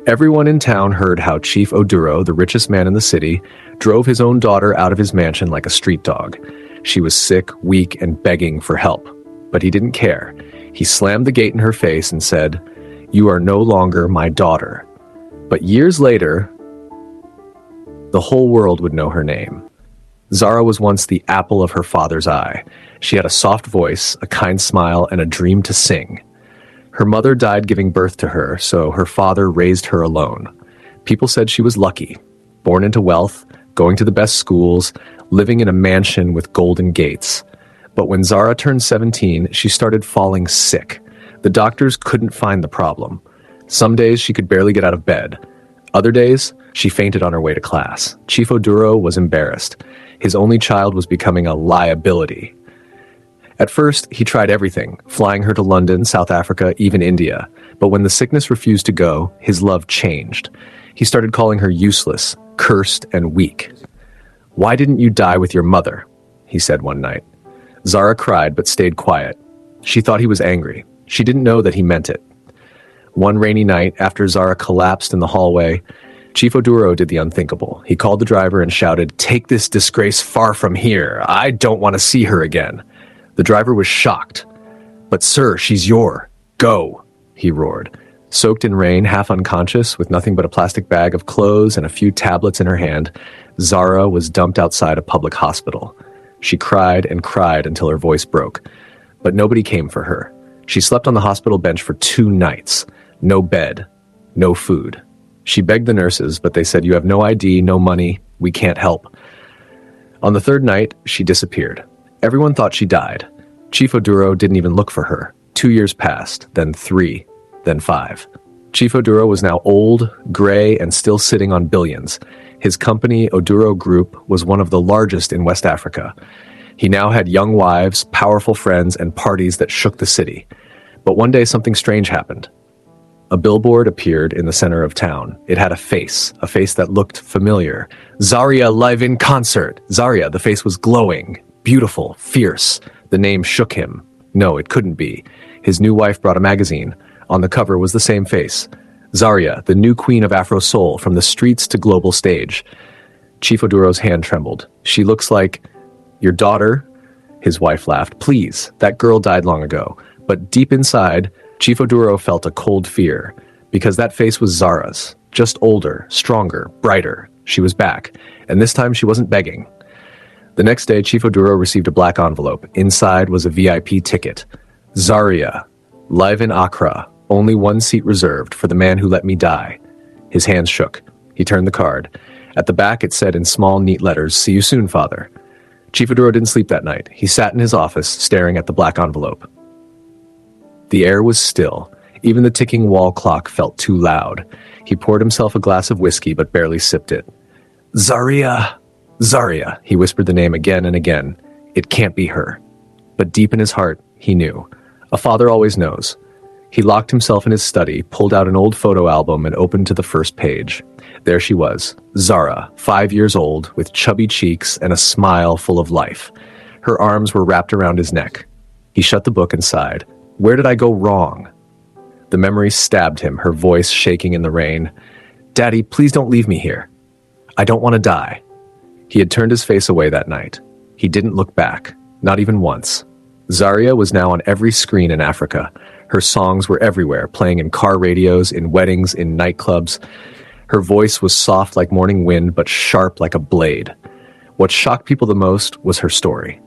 Everyone in town heard how Chief Oduro, the richest man in the city, drove his own daughter out of his mansion like a street dog. She was sick, weak, and begging for help. But he didn't care. He slammed the gate in her face and said, "You are no longer my daughter." But years later, the whole world would know her name. Zara was once the apple of her father's eye. She had a soft voice, a kind smile, and a dream to sing. Her mother died giving birth to her, so her father raised her alone. People said she was lucky, born into wealth, going to the best schools, living in a mansion with golden gates. But when Zara turned 17, she started falling sick. The doctors couldn't find the problem. Some days she could barely get out of bed. Other days, she fainted on her way to class. Chief Oduro was embarrassed. His only child was becoming a liability. At first, he tried everything, flying her to London, South Africa, even India. But when the sickness refused to go, his love changed. He started calling her useless, cursed, and weak. "Why didn't you die with your mother?" he said one night. Zara cried but stayed quiet. She thought he was angry. She didn't know that he meant it. One rainy night, after Zara collapsed in the hallway, Chief Oduro did the unthinkable. He called the driver and shouted, "Take this disgrace far from here. I don't want to see her again." The driver was shocked. "But sir, she's your. Go," he roared. Soaked in rain, half unconscious, with nothing but a plastic bag of clothes and a few tablets in her hand, Zara was dumped outside a public hospital. She cried and cried until her voice broke. But nobody came for her. She slept on the hospital bench for 2 nights. No bed, no food. She begged the nurses, but they said, "You have no ID, no money, we can't help." On the 3rd night, she disappeared. Everyone thought she died. Chief Oduro didn't even look for her. 2 years passed, then 3, then 5. Chief Oduro was now old, gray, and still sitting on billions. His company, Oduro Group, was one of the largest in West Africa. He now had young wives, powerful friends, and parties that shook the city. But one day something strange happened. A billboard appeared in the center of town. It had a face that looked familiar. "Zaria live in concert." Zaria, the face was glowing, beautiful, fierce. The name shook him. No, it couldn't be. His new wife brought a magazine. On the cover was the same face. Zaria, the new queen of Afro soul, from the streets to global stage. Chief Oduro's hand trembled. "She looks like your daughter?" His wife laughed. "Please, that girl died long ago." But deep inside, Chief Oduro felt a cold fear, because that face was Zara's, just older, stronger, brighter. She was back, and this time she wasn't begging. The next day, Chief Oduro received a black envelope. Inside was a VIP ticket. "Zaria, live in Accra, only 1 seat reserved for the man who let me die." His hands shook. He turned the card. At the back it said in small, neat letters, "See you soon, father." Chief Oduro didn't sleep that night. He sat in his office, staring at the black envelope. The air was still. Even the ticking wall clock felt too loud. He poured himself a glass of whiskey, but barely sipped it. "Zaria! Zaria!" He whispered the name again and again. It can't be her. But deep in his heart, he knew. A father always knows. He locked himself in his study, pulled out an old photo album, and opened to the first page. There she was, Zara, 5 years old, with chubby cheeks and a smile full of life. Her arms were wrapped around his neck. He shut the book and sighed. Where did I go wrong? The memory stabbed him, her voice shaking in the rain. "Daddy, please don't leave me here. I don't want to die." He had turned his face away that night. He didn't look back, not even once. Zaria was now on every screen in Africa. Her songs were everywhere, playing in car radios, in weddings, in nightclubs. Her voice was soft like morning wind, but sharp like a blade. What shocked people the most was her story.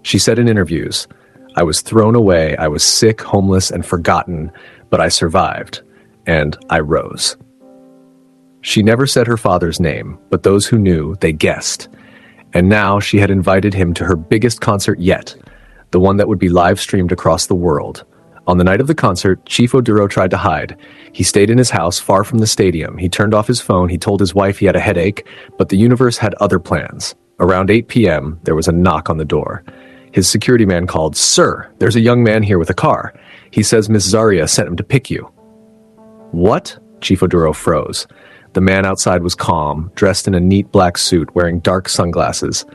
She said in interviews, "I was thrown away, I was sick, homeless, and forgotten, but I survived, and I rose." She never said her father's name, but those who knew, they guessed. And now she had invited him to her biggest concert yet, the one that would be live-streamed across the world. On the night of the concert, Chief Oduro tried to hide. He stayed in his house far from the stadium. He turned off his phone. He told his wife he had a headache, but the universe had other plans. Around 8 p.m., there was a knock on the door. His security man called, "Sir, there's a young man here with a car. He says Miss Zaria sent him to pick you." "What?" Chief Oduro froze. The man outside was calm, dressed in a neat black suit, wearing dark sunglasses.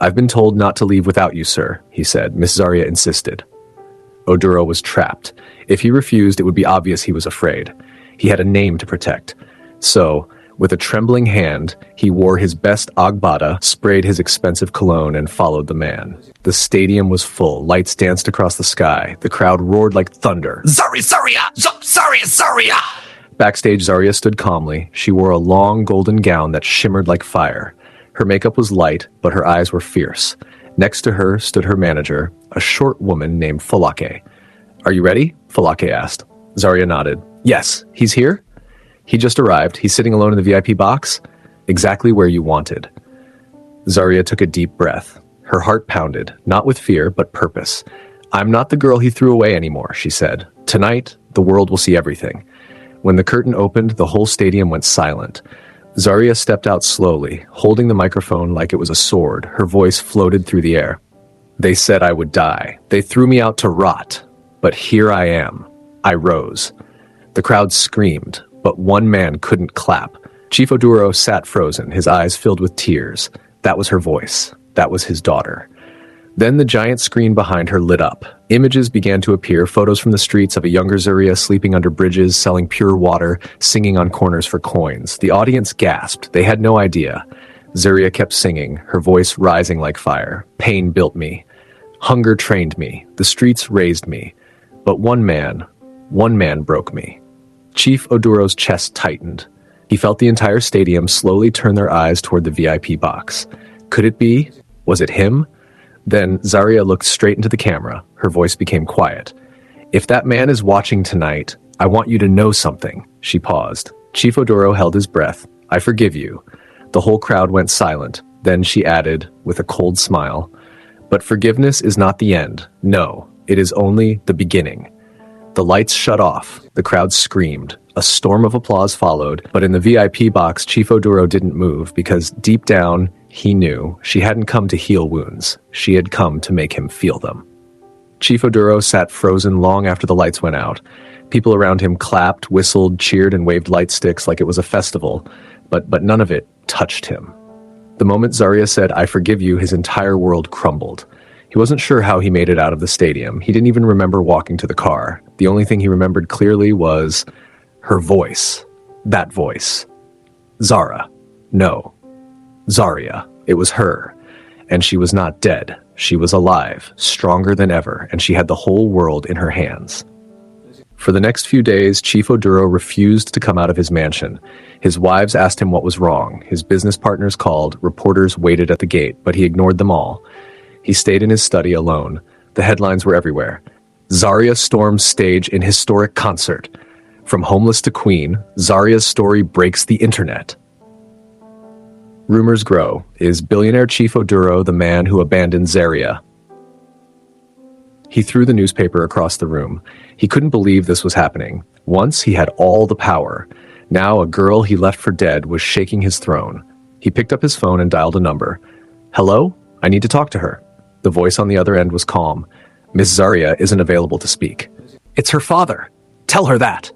"I've been told not to leave without you, sir," he said. Miss Zaria insisted. Oduro was trapped. If he refused, it would be obvious he was afraid. He had a name to protect. So, with a trembling hand, he wore his best agbada, sprayed his expensive cologne, and followed the man. The stadium was full. Lights danced across the sky. The crowd roared like thunder. Zarya! Backstage, Zarya stood calmly. She wore a long golden gown that shimmered like fire. Her makeup was light, but her eyes were fierce. Next to her stood her manager, a short woman named Falake. "Are you ready?" Falake asked. Zarya nodded. "Yes, he's here?" "He just arrived. He's sitting alone in the VIP box." "Exactly where you wanted." Zarya took a deep breath. Her heart pounded, not with fear, but purpose. "I'm not the girl he threw away anymore," she said. "Tonight, the world will see everything." When the curtain opened, the whole stadium went silent. Zarya stepped out slowly, holding the microphone like it was a sword. Her voice floated through the air. "They said I would die. They threw me out to rot. But here I am. I rose." The crowd screamed, but one man couldn't clap. Chief Oduro sat frozen, his eyes filled with tears. That was her voice. That was his daughter. Then the giant screen behind her lit up. Images began to appear, photos from the streets of a younger Zarya sleeping under bridges, selling pure water, singing on corners for coins. The audience gasped. They had no idea. Zarya kept singing, her voice rising like fire. "Pain built me. Hunger trained me. The streets raised me. But one man broke me." Chief Oduro's chest tightened. He felt the entire stadium slowly turn their eyes toward the VIP box. Could it be? Was it him? Then Zarya looked straight into the camera. Her voice became quiet. "If that man is watching tonight, I want you to know something." She paused. Chief Oduro held his breath. "I forgive you." The whole crowd went silent. Then she added, with a cold smile, "But forgiveness is not the end. No, it is only the beginning." The lights shut off. The crowd screamed. A storm of applause followed, but in the VIP box, Chief Oduro didn't move because deep down, he knew she hadn't come to heal wounds. She had come to make him feel them. Chief Oduro sat frozen long after the lights went out. People around him clapped, whistled, cheered, and waved light sticks like it was a festival, but none of it touched him. The moment Zarya said, "I forgive you," his entire world crumbled. He wasn't sure how he made it out of the stadium. He didn't even remember walking to the car. The only thing he remembered clearly was her voice. That voice. Zara. No. Zarya. It was her. And she was not dead. She was alive, stronger than ever, and she had the whole world in her hands. For the next few days, Chief Oduro refused to come out of his mansion. His wives asked him what was wrong. His business partners called. Reporters waited at the gate, but he ignored them all. He stayed in his study alone. The headlines were everywhere. Zarya storms stage in historic concert. From homeless to queen, Zarya's story breaks the internet. Rumors grow. Is billionaire Chief Oduro the man who abandoned Zarya? He threw the newspaper across the room. He couldn't believe this was happening. Once he had all the power. Now a girl he left for dead was shaking his throne. He picked up his phone and dialed a number. "Hello? I need to talk to her." The voice on the other end was calm. "Miss Zarya isn't available to speak." "It's her father. Tell her that."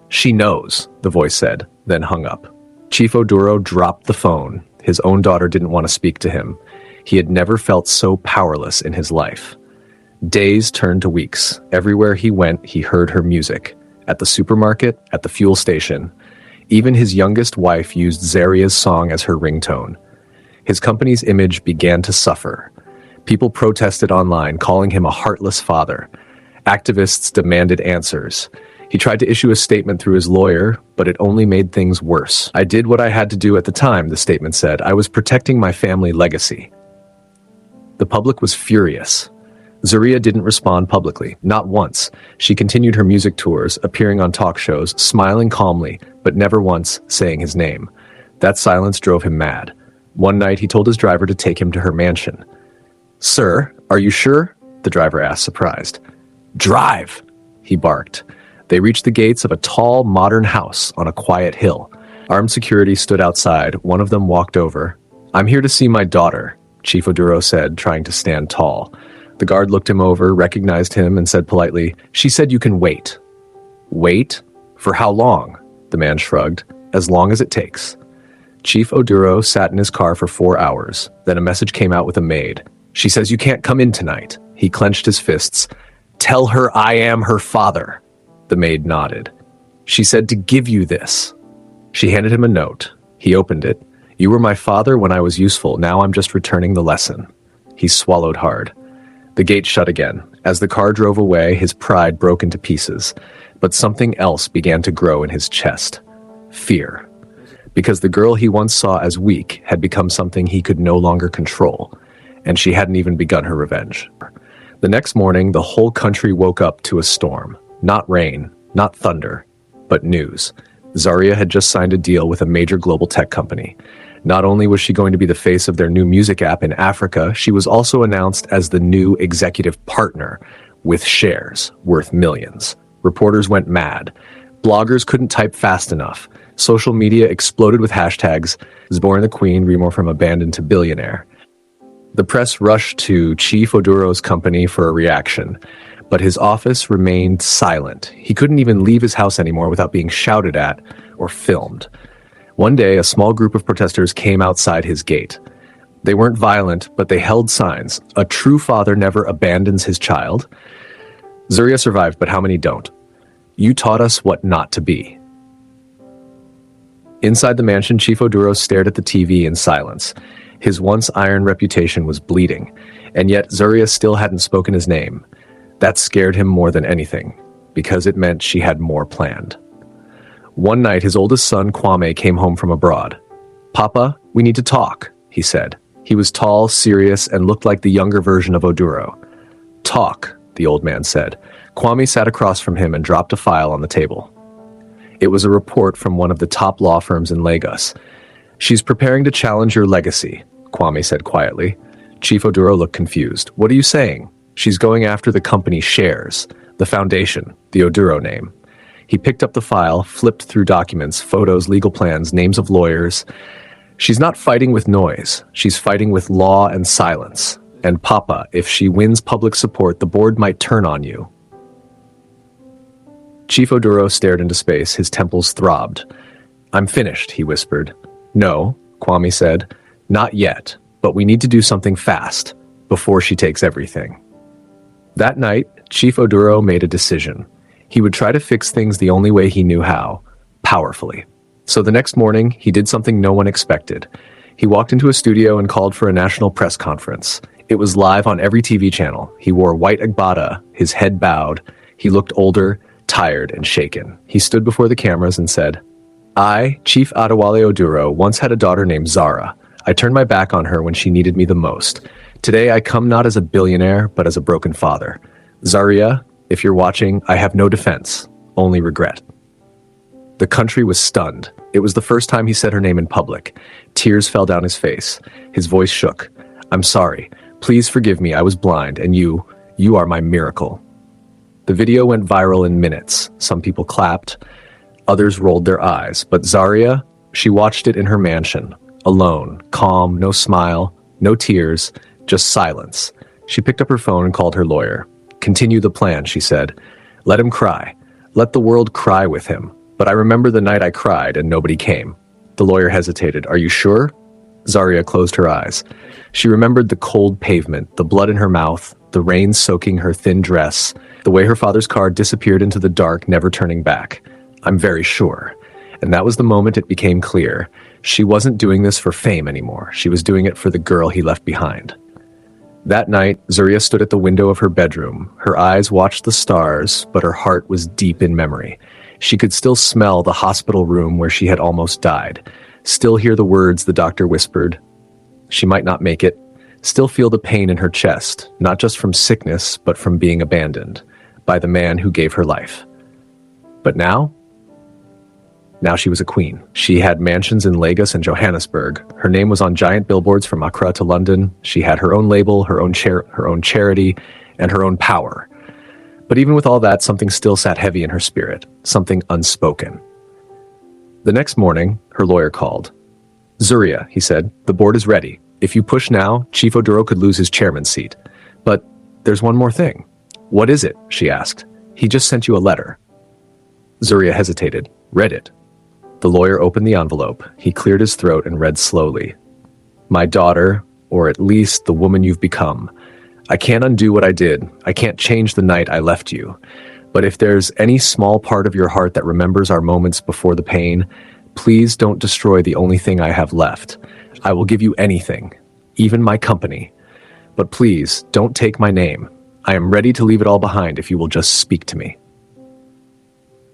"She knows," the voice said, then hung up. Chief Oduro dropped the phone. His own daughter didn't want to speak to him. He had never felt so powerless in his life. Days turned to weeks. Everywhere he went, he heard her music. At the supermarket, at the fuel station. Even his youngest wife used Zarya's song as her ringtone. His company's image began to suffer. People protested online, calling him a heartless father. Activists demanded answers. He tried to issue a statement through his lawyer, but it only made things worse. "I did what I had to do at the time," the statement said. "I was protecting my family legacy." The public was furious. Zarya didn't respond publicly, not once. She continued her music tours, appearing on talk shows, smiling calmly, but never once saying his name. That silence drove him mad. One night, he told his driver to take him to her mansion. "Sir, are you sure?" the driver asked, surprised. "Drive!" he barked. They reached the gates of a tall, modern house on a quiet hill. Armed security stood outside. One of them walked over. "I'm here to see my daughter," Chief Oduro said, trying to stand tall. The guard looked him over, recognized him, and said politely, "She said you can wait." "Wait? For how long?" The man shrugged. "As long as it takes." Chief Oduro sat in his car for 4 hours. Then a message came out with a maid. "She says you can't come in tonight." He clenched his fists. "Tell her I am her father." The maid nodded. "She said to give you this." She handed him a note. He opened it. You were my father when I was useful. Now I'm just returning the lesson. He swallowed hard. The gate shut again. As the car drove away, his pride broke into pieces. But something else began to grow in his chest. Fear. Because the girl he once saw as weak had become something he could no longer control. And she hadn't even begun her revenge. The next morning, the whole country woke up to a storm. Not rain, not thunder, but news. Zarya had just signed a deal with a major global tech company. Not only was she going to be the face of their new music app in Africa, she was also announced as the new executive partner, with shares worth millions. Reporters went mad. Bloggers couldn't type fast enough. Social media exploded with hashtags, Zborn the Queen, remorph from abandoned to billionaire. The press rushed to Chief Oduro's company for a reaction, but his office remained silent. He couldn't even leave his house anymore without being shouted at or filmed. One day, a small group of protesters came outside his gate. They weren't violent, but they held signs. A true father never abandons his child. Zarya survived, but how many don't? You taught us what not to be. Inside the mansion, Chief Oduro stared at the TV in silence. His once iron reputation was bleeding, and yet Zarya still hadn't spoken his name. That scared him more than anything, because it meant she had more planned. One night, his oldest son, Kwame, came home from abroad. Papa, we need to talk, he said. He was tall, serious, and looked like the younger version of Oduro. Talk, the old man said. Kwame sat across from him and dropped a file on the table. It was a report from one of the top law firms in Lagos. She's preparing to challenge your legacy, Kwame said quietly. Chief Oduro looked confused. What are you saying? She's going after the company's shares, the foundation, the Oduro name. He picked up the file, flipped through documents, photos, legal plans, names of lawyers. She's not fighting with noise. She's fighting with law and silence. And Papa, if she wins public support, the board might turn on you. Chief Oduro stared into space. His temples throbbed. I'm finished, he whispered. No, Kwame said. Not yet, but we need to do something fast, before she takes everything. That night, Chief Oduro made a decision. He would try to fix things the only way he knew how, powerfully. So the next morning, he did something no one expected. He walked into a studio and called for a national press conference. It was live on every TV channel. He wore white agbada, his head bowed. He looked older, tired, and shaken. He stood before the cameras and said, I, Chief Adewale Oduro, once had a daughter named Zara. I turned my back on her when she needed me the most. Today, I come not as a billionaire, but as a broken father. Zarya, if you're watching, I have no defense, only regret. The country was stunned. It was the first time he said her name in public. Tears fell down his face. His voice shook. I'm sorry. Please forgive me. I was blind, and you are my miracle. The video went viral in minutes. Some people clapped. Others rolled their eyes. But Zarya, she watched it in her mansion, alone, calm, no smile, no tears, just silence. She picked up her phone and called her lawyer. Continue the plan, she said. Let him cry. Let the world cry with him. But I remember the night I cried and nobody came. The lawyer hesitated. Are you sure? Zarya closed her eyes. She remembered the cold pavement, the blood in her mouth, the rain soaking her thin dress, the way her father's car disappeared into the dark, never turning back. I'm very sure. And that was the moment it became clear. She wasn't doing this for fame anymore. She was doing it for the girl he left behind. That night, Zarya stood at the window of her bedroom. Her eyes watched the stars, but her heart was deep in memory. She could still smell the hospital room where she had almost died, still hear the words the doctor whispered. She might not make it, still feel the pain in her chest, not just from sickness, but from being abandoned by the man who gave her life. But now she was a queen. She had mansions in Lagos and Johannesburg. Her name was on giant billboards from Accra to London. She had her own label, her own charity, and her own power. But even with all that, something still sat heavy in her spirit, something unspoken. The next morning, her lawyer called. Zarya, he said, the board is ready. If you push now, Chief Oduro could lose his chairman's seat. But there's one more thing. What is it? She asked. He just sent you a letter. Zarya hesitated, read it. The lawyer opened the envelope. He cleared his throat and read slowly. My daughter, or at least the woman you've become. I can't undo what I did. I can't change the night I left you. But if there's any small part of your heart that remembers our moments before the pain, Please don't destroy the only thing I have left. I will give you anything, even my company. But please, don't take my name. I am ready to leave it all behind if you will just speak to me."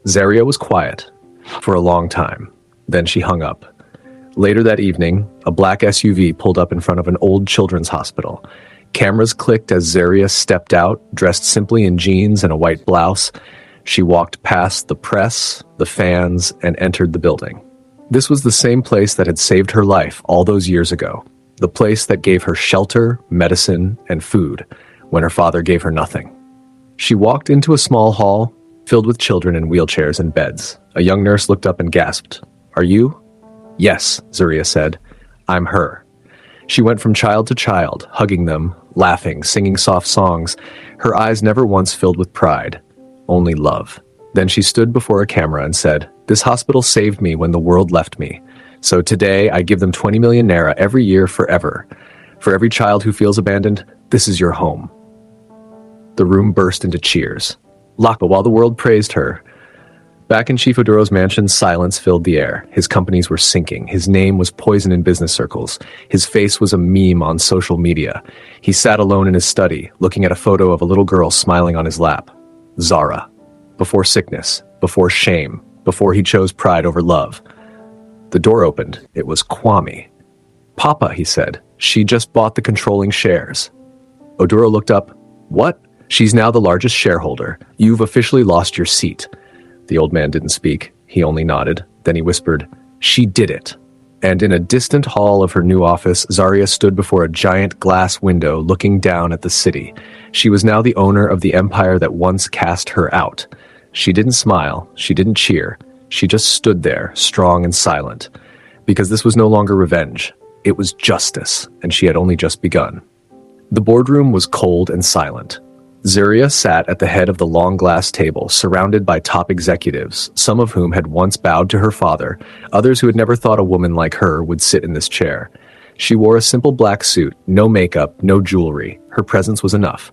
Zaria was quiet for a long time. Then she hung up. Later that evening, a black SUV pulled up in front of an old children's hospital. Cameras clicked as Zaria stepped out, dressed simply in jeans and a white blouse. She walked past the press, the fans, and entered the building. This was the same place that had saved her life all those years ago. The place that gave her shelter, medicine, and food when her father gave her nothing. She walked into a small hall filled with children in wheelchairs and beds. A young nurse looked up and gasped, "Are you?" "Yes," Zaria said. "I'm her." She went from child to child, hugging them, laughing, singing soft songs. Her eyes never once filled with pride, only love. Then she stood before a camera and said, "This hospital saved me when the world left me. So today I give them 20 million naira every year forever. For every child who feels abandoned, this is your home." The room burst into cheers. But while the world praised her, back in Chief Oduro's mansion, silence filled the air. His companies were sinking. His name was poison in business circles. His face was a meme on social media. He sat alone in his study, looking at a photo of a little girl smiling on his lap. Zara. Before sickness, before shame, before he chose pride over love. The door opened. It was Kwame. "Papa," he said, "she just bought the controlling shares." Oduro looked up. "What?" "She's now the largest shareholder. You've officially lost your seat." The old man didn't speak. He only nodded. Then he whispered, "She did it." And in a distant hall of her new office, Zaria stood before a giant glass window looking down at the city. She was now the owner of the empire that once cast her out. She didn't smile. She didn't cheer. She just stood there, strong and silent. Because this was no longer revenge. It was justice, and she had only just begun. The boardroom was cold and silent. Zaria sat at the head of the long glass table, surrounded by top executives, some of whom had once bowed to her father, others who had never thought a woman like her would sit in this chair. She wore a simple black suit, no makeup, no jewelry. Her presence was enough.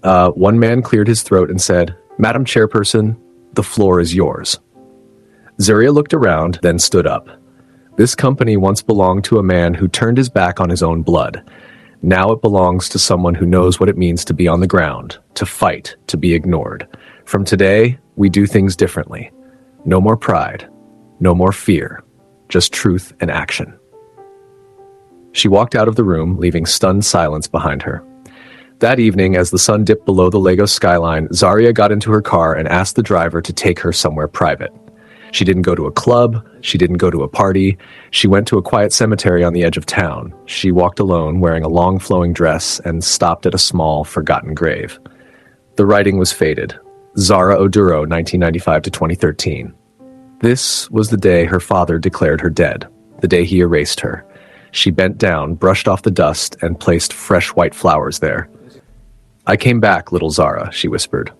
One man cleared his throat and said, "Madam Chairperson, the floor is yours." Zaria looked around, then stood up. This company once belonged to a man who turned his back on his own blood. Now it belongs to someone who knows what it means to be on the ground, to fight, to be ignored. From today, we do things differently. No more pride, no more fear, just truth and action. She walked out of the room, leaving stunned silence behind her. That evening, as the sun dipped below the Lagos skyline, Zaria got into her car and asked the driver to take her somewhere private. She didn't go to a club. She didn't go to a party. She went to a quiet cemetery on the edge of town. She walked alone, wearing a long flowing dress, and stopped at a small, forgotten grave. The writing was faded. Zara Oduro, 1995 to 2013. This was the day her father declared her dead, the day he erased her. She bent down, brushed off the dust, and placed fresh white flowers there. "I came back, little Zara," she whispered.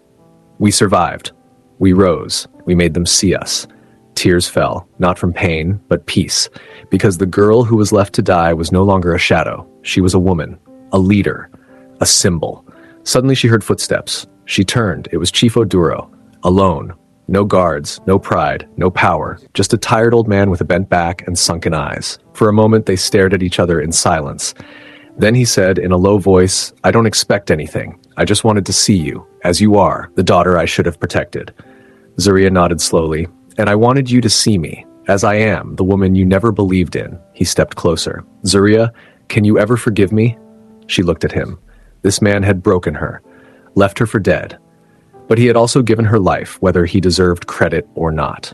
"We survived. We rose. We made them see us." Tears fell, not from pain, but peace, because the girl who was left to die was no longer a shadow. She was a woman, a leader, a symbol. Suddenly she heard footsteps. She turned. It was Chief Oduro, alone. No guards, no pride, no power, just a tired old man with a bent back and sunken eyes. For a moment they stared at each other in silence. Then he said in a low voice, "I don't expect anything. I just wanted to see you, as you are, the daughter I should have protected." Zaria nodded slowly. "And I wanted you to see me, as I am, the woman you never believed in." He stepped closer. "Zaria, can you ever forgive me?" She looked at him. This man had broken her, left her for dead. But he had also given her life, whether he deserved credit or not.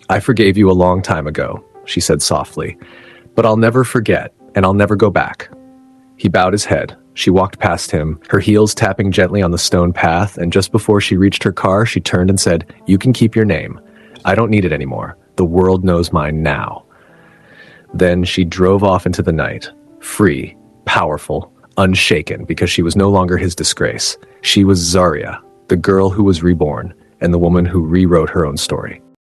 "I forgave you a long time ago," she said softly. "But I'll never forget, and I'll never go back." He bowed his head. She walked past him, her heels tapping gently on the stone path, and just before she reached her car, she turned and said, "You can keep your name. I don't need it anymore. The world knows mine now." Then she drove off into the night, free, powerful, unshaken, because she was no longer his disgrace. She was Zaria, the girl who was reborn, and the woman who rewrote her own story.